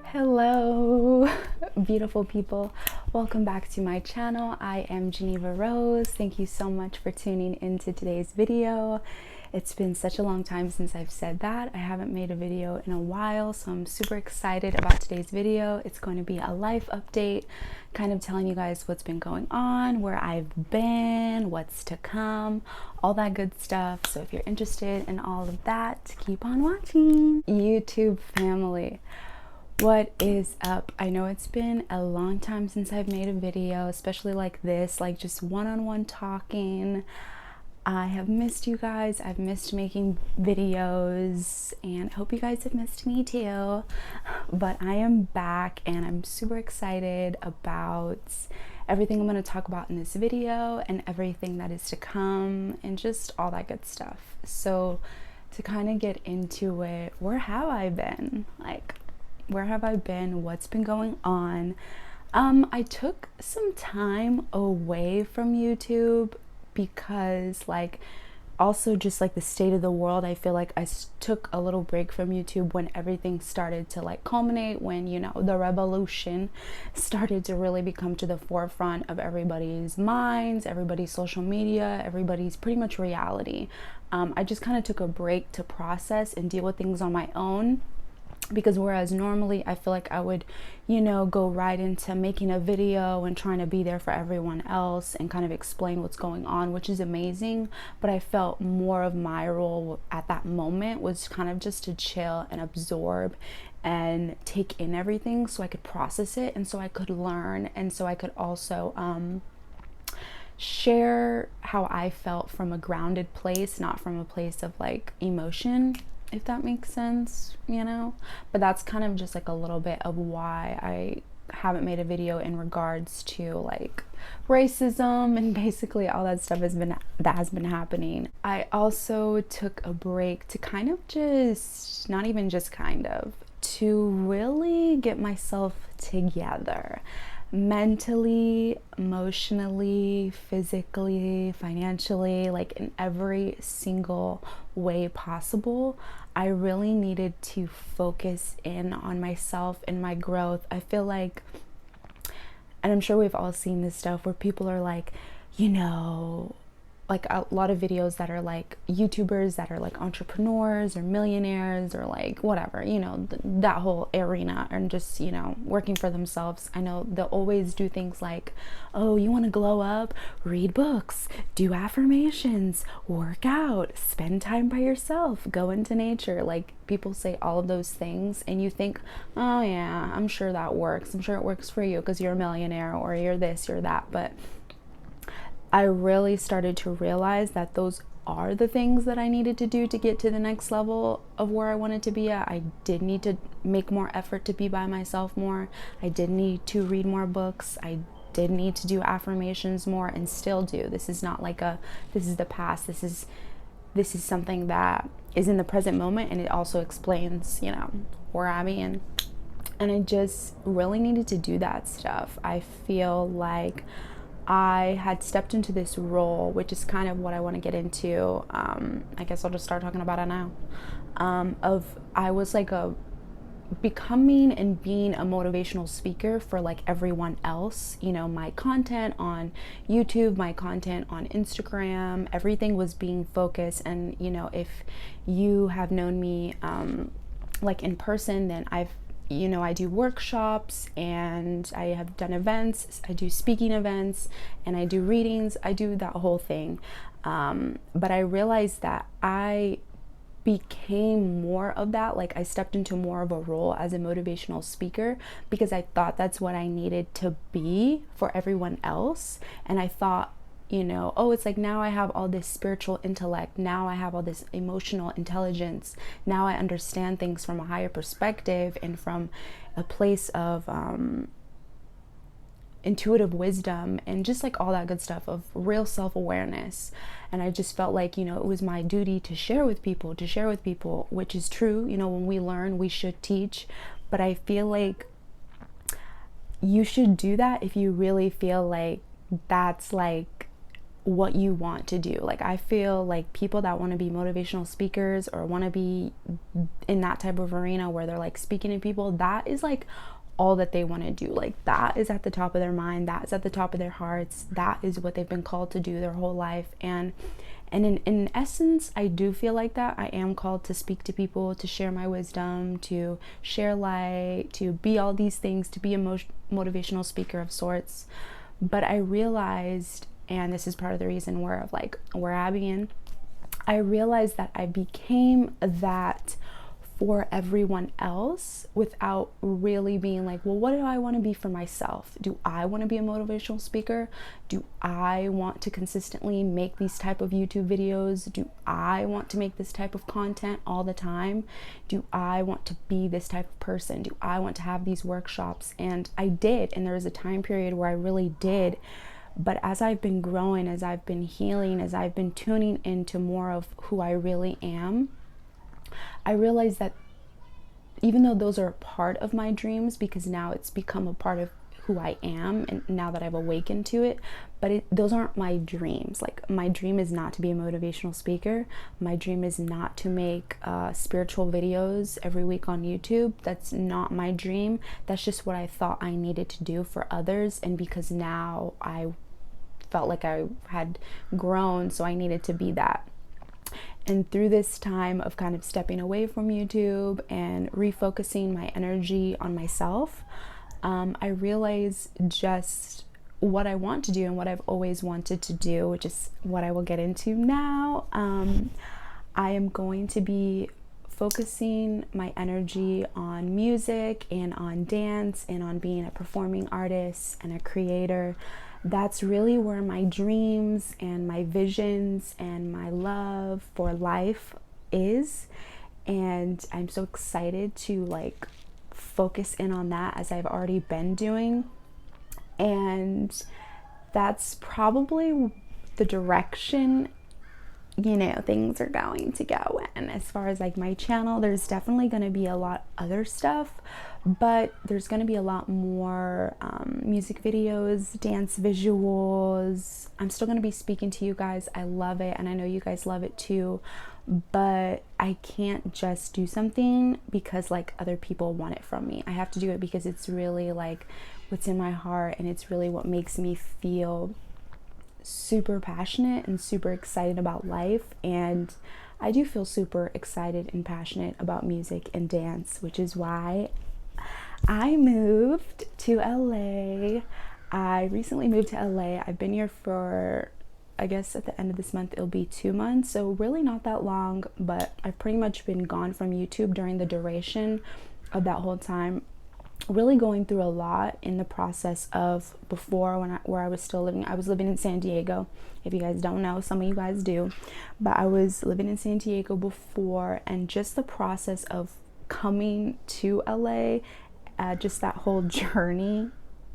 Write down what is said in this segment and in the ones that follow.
Hello, beautiful people. Welcome back to my channel. I am Jeanevarose. Thank you so much for tuning into today's video. It's been such a long time since I've said that. I haven't made a video in a while, so I'm super excited about today's video. It's going to be a life update, kind of telling you guys what's been going on, where I've been, what's to come, all that good stuff. So if you're interested in all of that, keep on watching. YouTube family, what is up? I know it's been a long time since I've made a video, especially like this, like just one-on-one talking. I have missed you guys. I've missed making videos, and I hope you guys have missed me too. But I am back and I'm super excited about everything I'm going to talk about in this video and everything that is to come and just all that good stuff. So to kind of get into it, where have I been? Where have I been? What's been going on? I took some time away from YouTube because also just like the state of the world. I feel like I took a little break from YouTube when everything started to culminate, when the revolution started to really become to the forefront of everybody's minds, everybody's social media, everybody's pretty much reality. I just kind of took a break to process and deal with things on my own. Because whereas normally I feel like I would, go right into making a video and trying to be there for everyone else and kind of explain what's going on, which is amazing. But I felt more of my role at that moment was kind of just to chill and absorb and take in everything so I could process it and so I could learn and so I could also share how I felt from a grounded place, not from a place of emotion, if that makes sense, but that's kind of just a little bit of why I haven't made a video in regards to racism and basically all that stuff has been happening. I also took a break to kind of just, not even just kind of, to really get myself together. Mentally, emotionally, physically, financially, in every single way possible. I really needed to focus in on myself and my growth. I feel like, and I'm sure we've all seen this stuff where people are a lot of videos that are YouTubers that are entrepreneurs or millionaires or whatever, that whole arena, and just, working for themselves. I know they'll always do things like, oh, you want to glow up? Read books, do affirmations, work out, spend time by yourself, go into nature. People say all of those things and you think, oh yeah, I'm sure that works. I'm sure it works for you because you're a millionaire or you're this, you're that. But I really started to realize that those are the things that I needed to do to get to the next level of where I wanted to be at. I did need to make more effort to be by myself more. I did need to read more books. I did need to do affirmations more, and still do. This is not this is the past. This is something that is in the present moment, and it also explains, where I'm in. And I just really needed to do that stuff. I feel like I had stepped into this role, which is kind of what I want to get into. I guess I'll just start talking about it now. I was becoming and being a motivational speaker for everyone else. My content on YouTube, my content on Instagram, everything was being focused. And if you have known me in person, then I do workshops and I have done events, I do speaking events and I do readings, I do that whole thing. But I realized that I became more of that. I stepped into more of a role as a motivational speaker because I thought that's what I needed to be for everyone else. And I thought, oh, it's now I have all this spiritual intellect. Now I have all this emotional intelligence. Now I understand things from a higher perspective and from a place of intuitive wisdom and just all that good stuff of real self-awareness. And I just felt it was my duty to share with people, which is true. When we learn, we should teach. But I feel like you should do that if you really feel like that's what you want to do. Like, I feel like people that want to be motivational speakers or want to be in that type of arena where they're like speaking to people, that is like all that they want to do. Like, that is at the top of their mind, that is at the top of their hearts, that is what they've been called to do their whole life. And in essence, I do feel like that I am called to speak to people, to share my wisdom, to share light, to be all these things, to be a motivational speaker of sorts. But I realized, and this is part of the reason where Abby in, I realized that I became that for everyone else without really being like, well, what do I want to be for myself? Do I want to be a motivational speaker? Do I want to consistently make these type of YouTube videos? Do I want to make this type of content all the time? Do I want to be this type of person? Do I want to have these workshops? And I did, and there was a time period where I really did. But as I've been growing, as I've been healing, as I've been tuning into more of who I really am, I realized that even though those are a part of my dreams, because now it's become a part of who I am, and now that I've awakened to it, but those aren't my dreams. Like, my dream is not to be a motivational speaker. My dream is not to make spiritual videos every week on YouTube. That's not my dream. That's just what I thought I needed to do for others, and because now I felt like I had grown, so I needed to be that. And through this time of kind of stepping away from YouTube and refocusing my energy on myself, I realized just what I want to do and what I've always wanted to do, which is what I will get into now. I am going to be focusing my energy on music and on dance and on being a performing artist and a creator. That's really where my dreams and my visions and my love for life is. And I'm so excited to like focus in on that, as I've already been doing. And that's probably the direction, you know, things are going to go in. As far as like my channel, there's definitely going to be a lot other stuff, but there's going to be a lot more music videos, dance visuals. I'm still going to be speaking to you guys. I love it, and I know you guys love it too, but I can't just do something because like other people want it from me. I have to do it because it's really like what's in my heart, and it's really what makes me feel super passionate and super excited about life. And I do feel super excited and passionate about music and dance, which is why I moved to LA. I recently moved to LA. I've been here for, I guess at the end of this month it'll be 2 months, so really not that long, but I've pretty much been gone from YouTube during the duration of that whole time. Really going through a lot in the process of before, where I was still living. I was living in San Diego. If you guys don't know, some of you guys do, but I was living in San Diego before, and just the process of coming to LA, just that whole journey,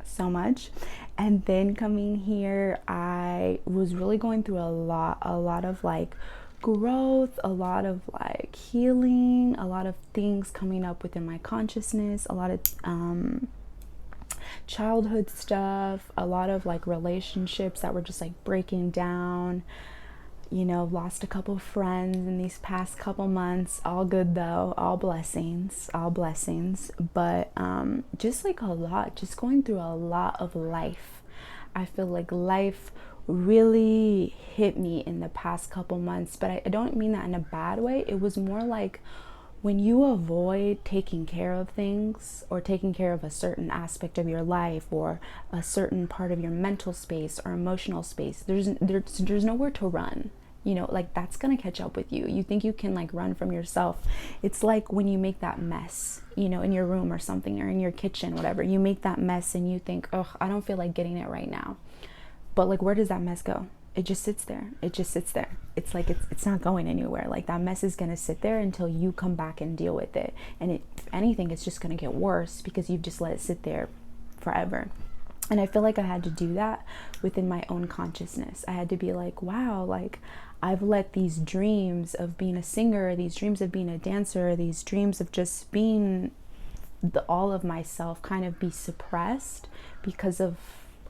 so much. And then coming here, I was really going through a lot of like growth, a lot of like healing, a lot of things coming up within my consciousness, a lot of childhood stuff, a lot of like relationships that were just like breaking down. You know, lost a couple friends in these past couple months. All good though, all blessings, but just like a lot, just going through a lot of life. I feel like life really hit me in the past couple months, but I don't mean that in a bad way. It was more like when you avoid taking care of things, or taking care of a certain aspect of your life, or a certain part of your mental space or emotional space, there's nowhere to run. You know, like that's gonna catch up with you. You think you can like run from yourself. It's like when you make that mess, you know, in your room or something, or in your kitchen, whatever. You make that mess and you think, oh, I don't feel like getting it right now. But like, where does that mess go? It just sits there. It just sits there. It's like it's not going anywhere. Like that mess is gonna sit there until you come back and deal with it. And if anything, it's just gonna get worse because you've just let it sit there forever. And I feel like I had to do that within my own consciousness. I had to be like, wow, like I've let these dreams of being a singer, these dreams of being a dancer, these dreams of just being all of myself kind of be suppressed because of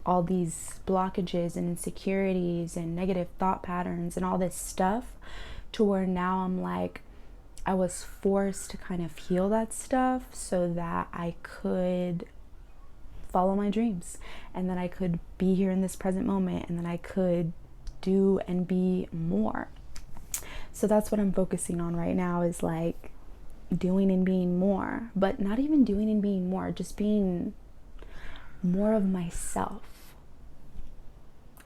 all these blockages and insecurities and negative thought patterns and all this stuff, to where now I'm like, I was forced to kind of heal that stuff so that I could follow my dreams, and then I could be here in this present moment, and then I could do and be more. So that's what I'm focusing on right now, is like doing and being more, but not even doing and being more, just being more of myself,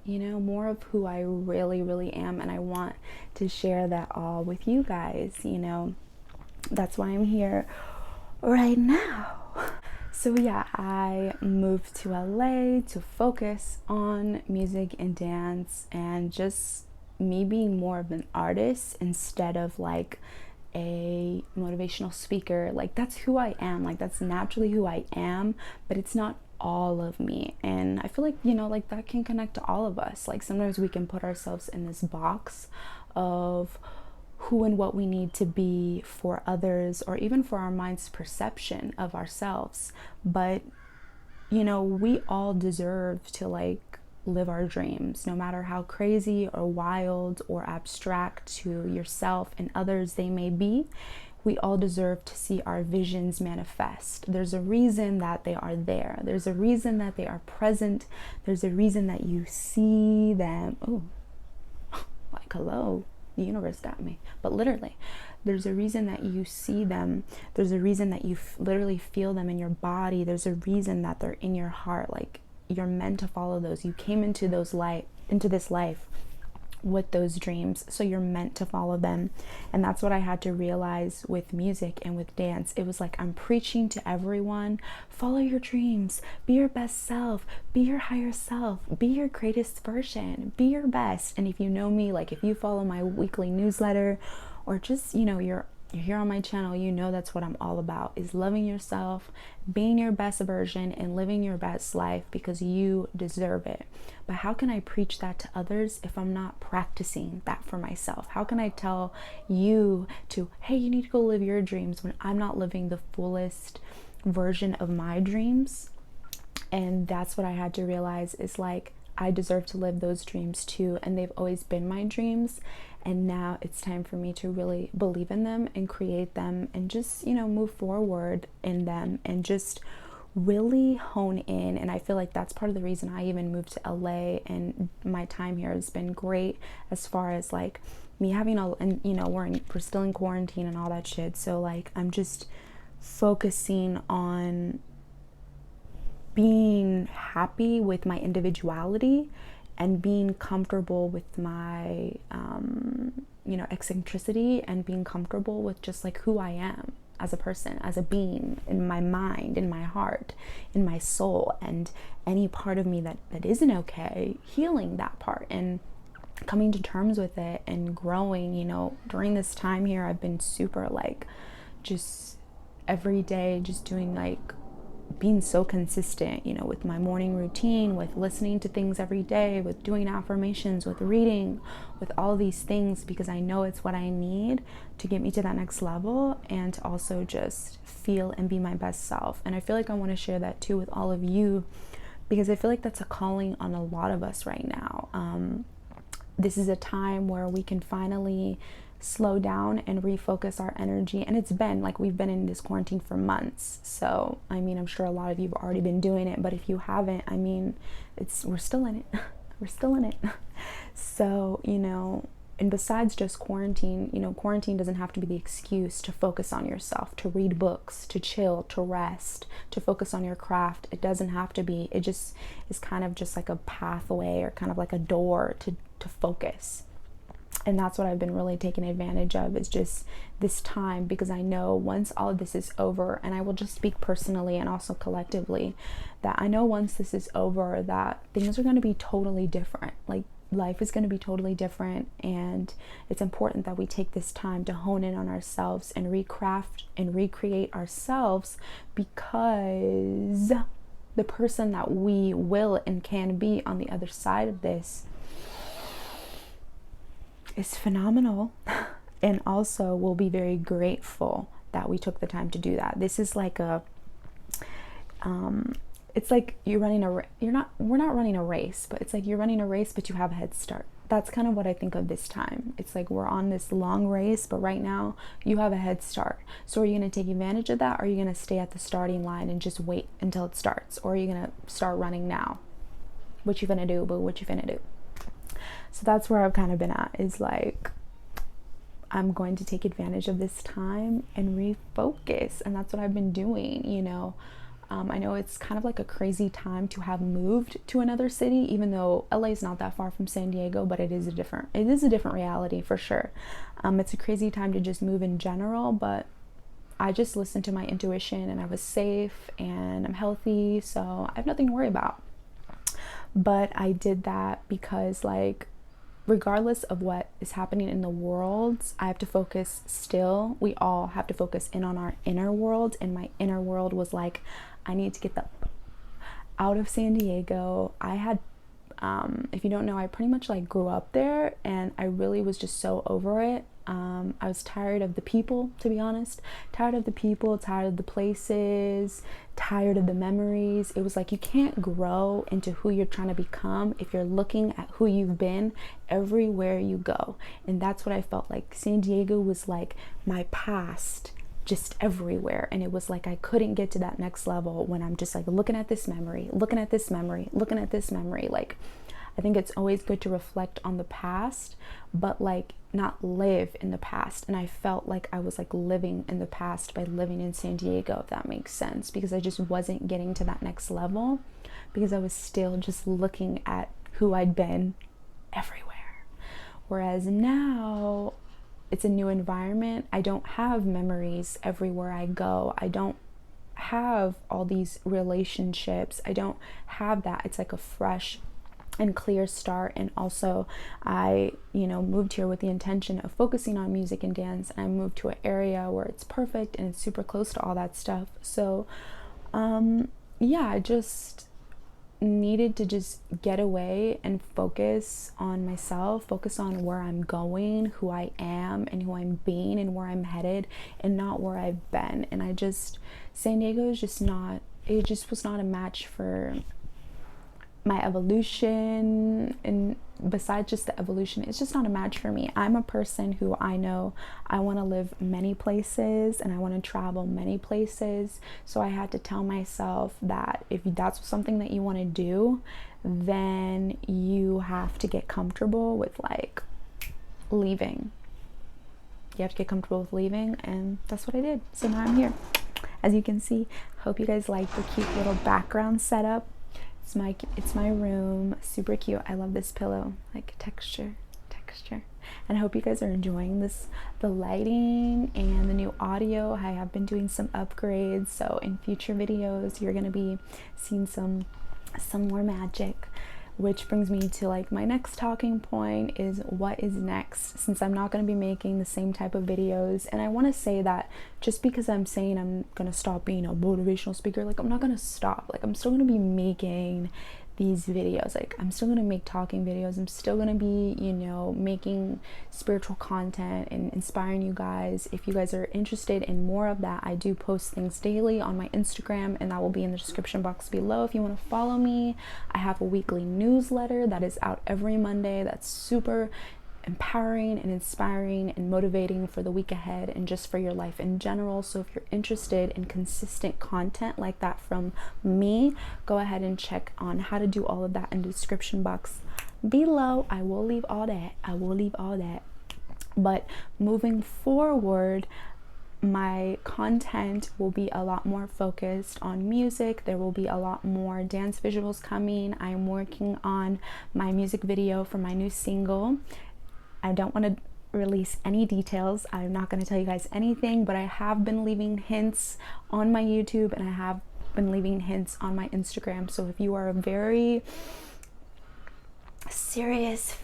more of who I really, really am. And I want to share that all with you guys, that's why I'm here right now. So yeah, I moved to LA to focus on music and dance, and just me being more of an artist instead of like a motivational speaker. Like, that's who I am, like that's naturally who I am, but it's not all of me. And I feel like, like that can connect to all of us. Like, sometimes we can put ourselves in this box of who and what we need to be for others, or even for our mind's perception of ourselves. But we all deserve to like live our dreams, no matter how crazy or wild or abstract to yourself and others they may be. We all deserve to see our visions manifest. There's a reason that they are there. There's a reason that they are present. There's a reason that you see them. Oh, like, hello, the universe got me. But literally, there's a reason that you see them. There's a reason that you literally feel them in your body. There's a reason that they're in your heart. Like, you're meant to follow those. You came into this life with those dreams, so you're meant to follow them. And that's what I had to realize with music and with dance. It was like, I'm preaching to everyone, follow your dreams, be your best self, be your higher self, be your greatest version, be your best. And if you know me, like if you follow my weekly newsletter, or just you're here on my channel, that's what I'm all about, is loving yourself, being your best version, and living your best life, because you deserve it. But how can I preach that to others if I'm not practicing that for myself? How can I tell you to, hey, you need to go live your dreams, when I'm not living the fullest version of my dreams? And that's what I had to realize, is like, I deserve to live those dreams too, and they've always been my dreams. And now it's time for me to really believe in them and create them, and just move forward in them, and just really hone in. And I feel like that's part of the reason I even moved to LA, and my time here has been great, as far as like me having all, and we're still in quarantine and all that shit. So like, I'm just focusing on being happy with my individuality, and being comfortable with my eccentricity, and being comfortable with just like who I am as a person, as a being, in my mind, in my heart, in my soul. And any part of me that isn't okay, healing that part and coming to terms with it and growing. During this time here, I've been super like, just every day, just doing like, being so consistent, with my morning routine, with listening to things every day, with doing affirmations, with reading, with all these things, because I know it's what I need to get me to that next level, and to also just feel and be my best self. And I feel like I want to share that too with all of you, because I feel like that's a calling on a lot of us right now. This is a time where we can finally slow down and refocus our energy. And it's been like, we've been in this quarantine for months, so I'm sure a lot of you have already been doing it, but if you haven't, we're still in it. We're still in it. So and besides just quarantine, quarantine doesn't have to be the excuse to focus on yourself, to read books, to chill, to rest, to focus on your craft. It doesn't have to be. It just is kind of just like a pathway, or kind of like a door to focus. And that's what I've been really taking advantage of, is just this time, because I know once all of this is over, and I will just speak personally and also collectively, that I know once this is over, that things are going to be totally different. Like, life is going to be totally different, and it's important that we take this time to hone in on ourselves and recraft and recreate ourselves, because the person that we will and can be on the other side of this is phenomenal. And also, we'll be very grateful that we took the time to do that. This is like it's like you're running we're not running a race, but it's like you're running a race, but you have a head start. That's kind of what I think of this time. It's like we're on this long race, but right now you have a head start. So are you going to take advantage of that? Or are you going to stay at the starting line and just wait until it starts? Or are you going to start running now? What you finna do, but what you finna do? So that's where I've kind of been at, is like, I'm going to take advantage of this time and refocus. And that's what I've been doing, you know. I know it's kind of like a crazy time to have moved to another city, even though LA is not that far from San Diego, but it is a different reality for sure. It's a crazy time to just move in general, but I just listened to my intuition and I was safe and I'm healthy, so I have nothing to worry about. But I did that because, like, regardless of what is happening in the world, I have to focus still. We all have to focus in on our inner world. And my inner world was like, I need to get the out of San Diego. I had, if you don't know, I pretty much like grew up there and I really was just so over it. I was tired of the people, to be honest. Tired of the people, tired of the places, tired of the memories. It was like you can't grow into who you're trying to become if you're looking at who you've been everywhere you go. And that's what I felt like. San Diego was like my past, just everywhere. And it was like I couldn't get to that next level when I'm just like looking at this memory, looking at this memory, looking at this memory. Like, I think it's always good to reflect on the past, but like not live in the past. And I felt like I was like living in the past by living in San Diego, if that makes sense, because I just wasn't getting to that next level because I was still just looking at who I'd been everywhere. Whereas now it's a new environment. I don't have memories everywhere I go. I don't have all these relationships. I don't have that. It's like a fresh and clear start. And also I, you know, moved here with the intention of focusing on music and dance, and I moved to an area where it's perfect and it's super close to all that stuff. So yeah, I just needed to just get away and focus on myself, focus on where I'm going, who I am and who I'm being and where I'm headed, and not where I've been. And I just, San Diego is just not, it just was not a match for my evolution. And besides just the evolution, it's just not a match for me. I'm a person who I know I want to live many places and I want to travel many places. So I had to tell myself that if that's something that you want to do, then you have to get comfortable with like leaving. You have to get comfortable with leaving, and that's what I did. So now I'm here. As you can see, hope you guys like the cute little background setup. It's my room, super cute. I love this pillow, like texture. And I hope you guys are enjoying this, the lighting and the new audio. I have been doing some upgrades, so in future videos you're gonna be seeing some more magic. Which brings me to like my next talking point is what is next, since I'm not going to be making the same type of videos. And I want to say that just because I'm saying I'm going to stop being a motivational speaker, like I'm not going to stop. Like I'm still going to be making these videos. Like I'm still going to make talking videos. I'm still going to be, you know, making spiritual content and inspiring you guys. If you guys are interested in more of that, I do post things daily on my Instagram, and that will be in the description box below if you want to follow me. I have a weekly newsletter that is out every Monday. That's super empowering and inspiring and motivating for the week ahead and just for your life in general. So if you're interested in consistent content like that from me, go ahead and check on how to do all of that in the description box below. I will leave all that. But moving forward, my content will be a lot more focused on music. There will be a lot more dance visuals coming. I'm working on my music video for my new single. I don't want to release any details. I'm not going to tell you guys anything, but I have been leaving hints on my YouTube and I have been leaving hints on my Instagram. So if you are a very serious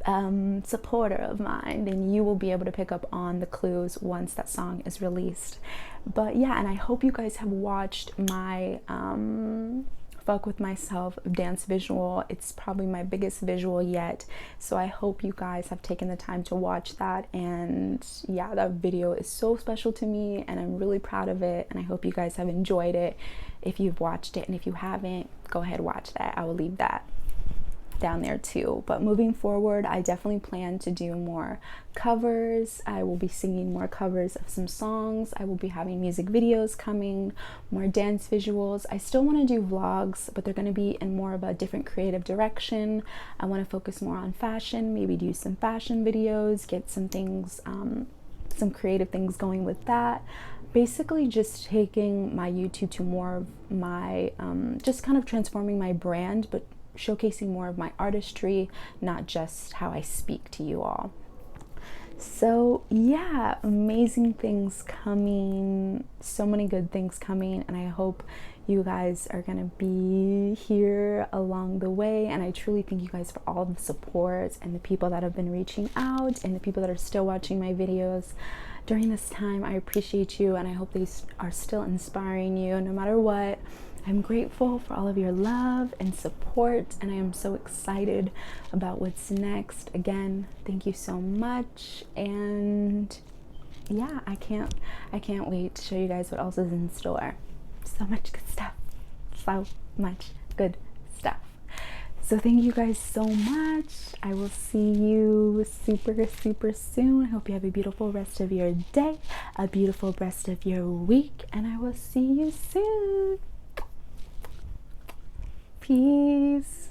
supporter of mine, then you will be able to pick up on the clues once that song is released. But yeah, and I hope you guys have watched my fuck with myself dance visual. It's probably my biggest visual yet, so I hope you guys have taken the time to watch that. And yeah, that video is so special to me and I'm really proud of it, and I hope you guys have enjoyed it if you've watched it, and if you haven't, go ahead, watch that. I will leave that down there too. But moving forward, I definitely plan to do more covers. I will be singing more covers of some songs. I will be having music videos coming, more dance visuals. I still want to do vlogs, but they're going to be in more of a different creative direction. I want to focus more on fashion, maybe do some fashion videos, get some things, some creative things going with that. Basically just taking my YouTube to more of my, just kind of transforming my brand, but showcasing more of my artistry, not just how I speak to you all. So yeah, amazing things coming, so many good things coming, and I hope you guys are gonna be here along the way. And I truly thank you guys for all the support and the people that have been reaching out and the people that are still watching my videos during this time. I appreciate you, and I hope these are still inspiring you no matter what. I'm grateful for all of your love and support, and I am so excited about what's next. Again, thank you so much, and yeah, I can't wait to show you guys what else is in store. So much good stuff. So much good stuff. So thank you guys so much. I will see you super soon. I hope you have a beautiful rest of your day, a beautiful rest of your week, and I will see you soon. Peace.